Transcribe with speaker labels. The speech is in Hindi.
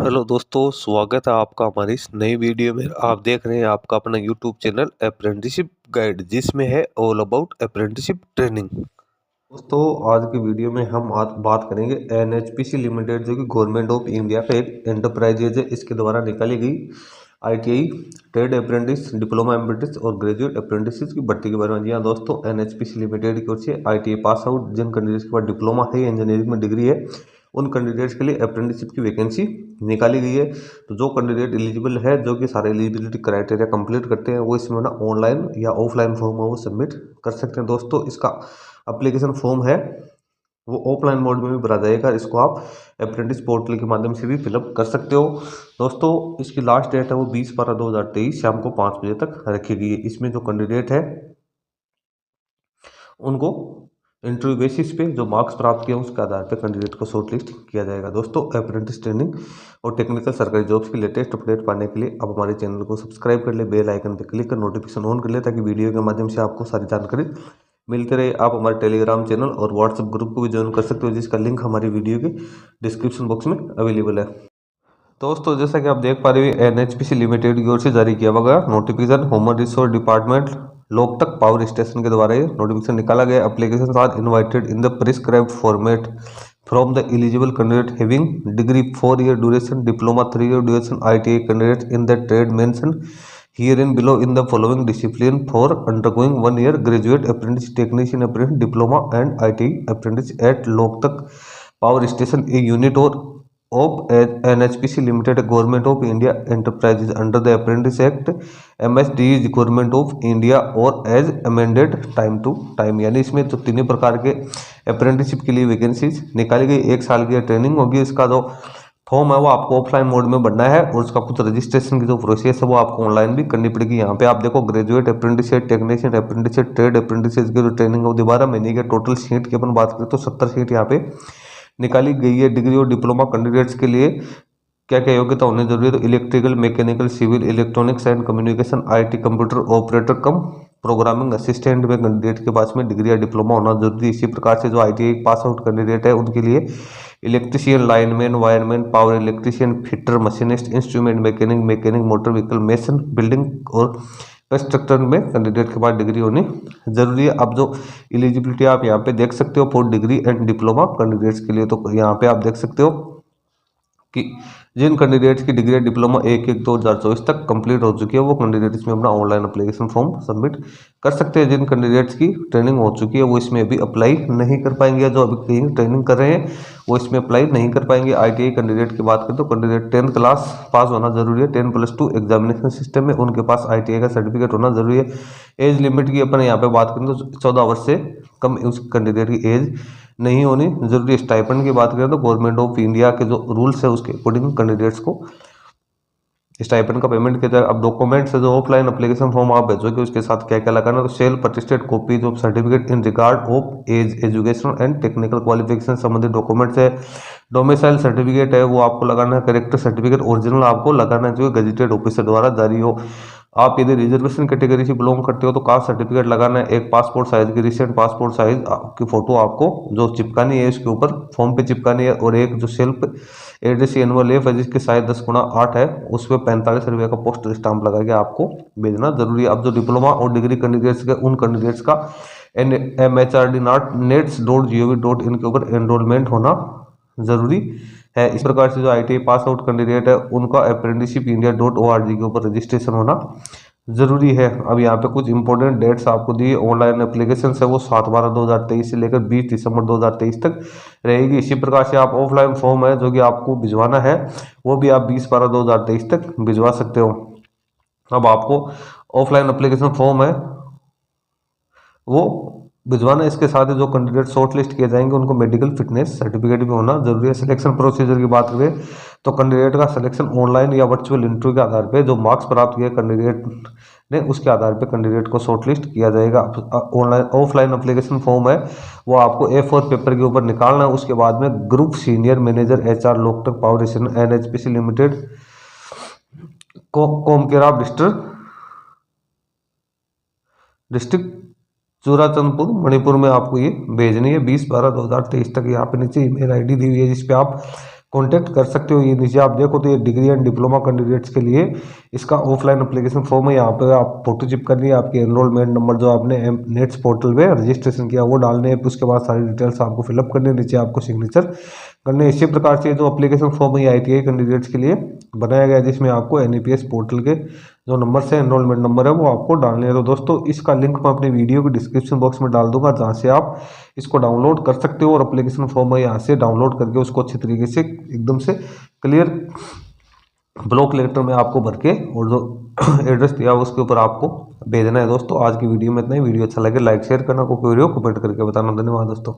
Speaker 1: हेलो दोस्तों, स्वागत है आपका हमारी इस नई वीडियो में। आप देख रहे हैं आपका अपना यूट्यूब चैनल अप्रेंटिसशिप गाइड, जिसमें है ऑल अबाउट अप्रेंटिसशिप ट्रेनिंग। दोस्तों, आज की वीडियो में हम आज बात करेंगे एनएचपीसी लिमिटेड, जो कि गवर्नमेंट ऑफ इंडिया का एक एंटरप्राइजेज है। इसके द्वारा निकाली गई ITI, trade apprentice, diploma apprentice और ग्रेजुएट अप्रेंटिस की भर्ती के बारे में। जी हाँ दोस्तों, एनएचपीसी लिमिटेड की ओर से आईटीआई पास आउट जिन कैंडिडेट्स के पास डिप्लोमा है, इंजीनियरिंग में डिग्री है, उन कैंडिडेट्स के लिए अप्रेंटिसशिप की वैकेंसी निकाली गई है। तो जो कैंडिडेट एलिजिबल है, जो कि सारे एलिजिबिलिटी क्राइटेरिया कंप्लीट करते हैं, वो इसमें ना ऑनलाइन या ऑफलाइन फॉर्म है वो सबमिट कर सकते हैं। दोस्तों, इसका अप्लीकेशन फॉर्म है वो ऑफलाइन मोड में भी भरा जाएगा। इसको आप अप्रेंटिस पोर्टल के माध्यम से भी फिलअप कर सकते हो। दोस्तों, इसकी लास्ट डेट है वो 20/12/2023 शाम को 5 बजे तक रखी गई है। इसमें जो कैंडिडेट है उनको इंटरव्यू बेसिस पे जो मार्क्स प्राप्त किए उसके आधार पर कैंडिडेट को शॉर्टलिस्ट किया जाएगा। दोस्तों, अप्रेंटिस ट्रेनिंग और टेक्निकल सरकारी जॉब्स की लेटेस्ट अपडेट पाने के लिए आप हमारे चैनल को सब्सक्राइब कर ले, बेल आइकन पर क्लिक कर नोटिफिकेशन ऑन कर ले, ताकि वीडियो के माध्यम से आपको सारी जानकारी मिलते रहे। आप हमारे टेलीग्राम चैनल और व्हाट्सएप ग्रुप को भी ज्वाइन कर सकते हो, जिसका लिंक हमारी वीडियो के डिस्क्रिप्शन बॉक्स में अवेलेबल है। दोस्तों, जैसा कि आप देख पा रहे हैं, एनएचपीसी लिमिटेड की ओर से जारी किया गया notification human resource department Loktak power station के द्वारा ये नोटिफिकेशन निकाला गया। Application are invited in the prescribed format from the eligible candidate having degree 4 year duration, diploma 3 year duration, ITI candidate in the trade mention herein below in the following discipline for undergoing 1 year graduate apprentice, technician apprentice, diploma and IT apprentice at Loktak power station, a unit or of NHPC limited, government of India enterprises under the apprentice act, MSD is government of India or as amended time to time। यानी इसमें तो तीनों प्रकार के अप्रेंटिसशिप के लिए वैकेंसीज निकाली गई। 1 साल की ट्रेनिंग होगी। इसका जो फॉर्म है वो आपको ऑफलाइन मोड में भरना है, और उसका कुछ रजिस्ट्रेशन की जो प्रोसेस है वो आपको ऑनलाइन भी करनी पड़ेगी। यहाँ पे आप देखो, graduate apprentice, technician apprentice, trade apprentice की जो ट्रेनिंग है वो 12 महीने के टोटल सीट की अपन बात करें तो 70 सीट यहाँ पे निकाली गई है। डिग्री और डिप्लोमा कैंडिडेट्स के लिए क्या क्या योग्यता होनी जरूरी है, तो electrical, mechanical, civil, electronics and communication, IT, computer operator cum programming assistant में कैंडिडेट के पास में डिग्री या डिप्लोमा होना जरूरी है। इसी प्रकार से जो आईटीआई पास आउट कैंडिडेट है उनके लिए electrician, lineman, wireman, power electrician, fitter, machinist, instrument mechanic, mechanic, motor vehicle, mason, building और कंस्ट्रक्टर में कैंडिडेट के पास डिग्री होनी जरूरी है। अब जो एलिजिबिलिटी आप यहाँ पे देख सकते हो for degree and diploma candidates के लिए, तो यहाँ पे आप देख सकते हो कि जिन कैंडिडेट्स की डिग्री डिप्लोमा 1/1/2024 तक कंप्लीट हो चुकी है, वो कैंडिडेट इसमें अपना ऑनलाइन एप्लीकेशन फॉर्म सबमिट कर सकते हैं। जिन कैंडिडेट्स की ट्रेनिंग हो चुकी है वो इसमें अभी अप्लाई नहीं कर पाएंगे, जो अभी कहीं ट्रेनिंग कर रहे हैं वो इसमें अप्लाई नहीं कर पाएंगे। आईटीआई कैंडिडेट की बात करें तो कैंडिडेट 10th क्लास पास होना जरूरी है। 10+2 एग्जामिनेशन सिस्टम में उनके पास आईटीआई का सर्टिफिकेट होना जरूरी है। एज लिमिट की अपन यहाँ पे बात करें तो 14 वर्ष से कम उस कैंडिडेट की एज नहीं होनी जरूरी। स्टाइपेंड की बात करें तो गवर्नमेंट ऑफ इंडिया के जो रूल्स है उसके अकॉर्डिंग कैंडिडेट्स को स्टाइपेंड का पेमेंट किया जाएगा। अब डॉक्यूमेंट्स है जो ऑफलाइन एप्लीकेशन फॉर्म आप भेजोगे उसके साथ क्या क्या लगाना, तो self attested copy of certificate in regard of age, education and technical qualification संबंधित डॉक्यूमेंट्स है। डोमिसाइल सर्टिफिकेट है वो आपको लगाना है। करेक्टर सर्टिफिकेट ओरिजिनल आपको लगाना है जो गजेटेड ऑफिसर द्वारा जारी हो। आप यदि रिजर्वेशन कैटेगरी से बिलोंग करते हो तो कास्ट सर्टिफिकेट लगाना है। एक पासपोर्ट साइज की रिसेंट पासपोर्ट साइज की फोटो आपको जो चिपकानी है इसके ऊपर फॉर्म पे चिपकानी है, और एक जो सेल्फ एड्रेस एनुअल है जिसकी साइज 10x8 है उस पर 45 रुपये का पोस्टल स्टाम्प लगा के आपको भेजना जरूरी है। अब जो डिप्लोमा और डिग्री कैंडिडेट्स के उन कैंडिडेट्स का MHRD.nets.gov.in के ऊपर एनरोलमेंट होना जरूरी है। इस प्रकार से जो आईटीआई पास आउट कैंडिडेट है उनका अप्रेंटिसशिप इंडिया.org के ऊपर रजिस्ट्रेशन होना जरूरी है। अब यहाँ पे कुछ इंपॉर्टेंट डेट्स आपको दी ऑनलाइन एप्लीकेशन है वो 7/12/2023 से लेकर 20 दिसंबर 2023 तक रहेगी। इसी प्रकार से आप ऑफलाइन फॉर्म है जो कि आपको भिजवाना है वो भी आप 20/12/2023 तक भिजवा सकते हो। अब आपको ऑफलाइन एप्लीकेशन फॉर्म है वो भिजवाना, इसके साथ ही जो कैंडिडेट शॉर्ट लिस्ट किए जाएंगे उनको मेडिकल फिटनेस सर्टिफिकेट भी होना जरूरी है। सिलेक्शन प्रोसीजर की बात करें तो कैंडिडेट का सिलेक्शन ऑनलाइन या वर्चुअल इंटरव्यू के आधार पर जो मार्क्स प्राप्त किए कैंडिडेट ने उसके आधार पर कैंडिडेट को शॉर्ट लिस्ट किया जाएगा। ऑनलाइन ऑफलाइन एप्लीकेशन फॉर्म है वो आपको A4 पेपर के ऊपर निकालना है। उसके बाद में group senior manager HR Loktak power station NHPC limited Komkeirap district Churachandpur Manipur में आपको ये भेजनी है। 20/12/2023 तक यहाँ पे नीचे ईमेल आईडी दी हुई है जिस पे आप कॉन्टैक्ट कर सकते हो। ये नीचे आप देखो तो ये डिग्री एंड डिप्लोमा कैंडिडेट्स के लिए इसका ऑफलाइन एप्लीकेशन फॉर्म है। यहाँ पे आप फोटो चिप करनी है, आपकी एनरोलमेंट नंबर जो आपने नेट्स पोर्टल पे रजिस्ट्रेशन किया वो डालने हैं, उसके बाद सारी डिटेल्स आपको फिलअप करनी है, नीचे आपको सिग्नेचर करने। इसी प्रकार से जो एप्लीकेशन फॉर्म है ITI कैंडिडेट्स के लिए बनाया गया है, जिसमें आपको NEPS पोर्टल के जो नंबर है, एनरोलमेंट नंबर है, वो आपको डालने हैं। तो दोस्तों इसका लिंक मैं अपने वीडियो के डिस्क्रिप्शन बॉक्स में डाल दूंगा, जहाँ से आप इसको डाउनलोड कर सकते हो और एप्लीकेशन फॉर्म है यहाँ से डाउनलोड करके उसको अच्छी तरीके से एकदम से क्लियर ब्लॉक लेटर में आपको भर के और जो एड्रेस दिया उसके ऊपर आपको भेजना है। दोस्तों आज की वीडियो में इतना ही। वीडियो अच्छा लगे लाइक शेयर करना, कोई वीडियो कमेंट करके बताना। धन्यवाद दोस्तों।